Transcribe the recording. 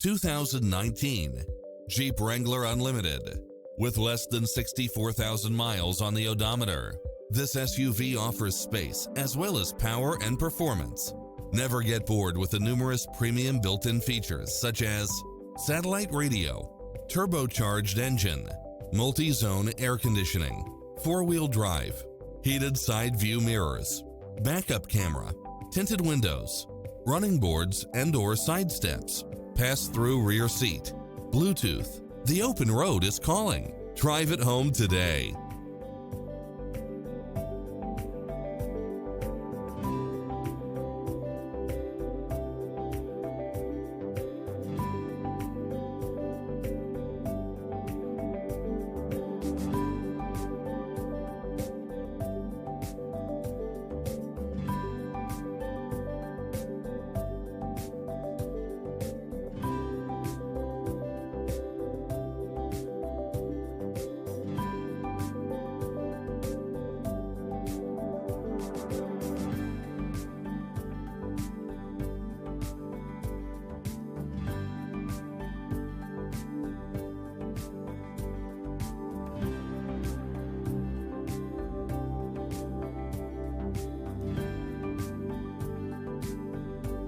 2019 Jeep Wrangler Unlimited. With less than 64,000 miles on the odometer, this SUV offers space as well as power and performance. Never get bored with the numerous premium built-in features such as satellite radio, turbocharged engine, multi-zone air conditioning, four-wheel drive, heated side view mirrors, backup camera, tinted windows, running boards and/or side steps, pass-through rear seat, Bluetooth. The open road is calling. Drive it home today.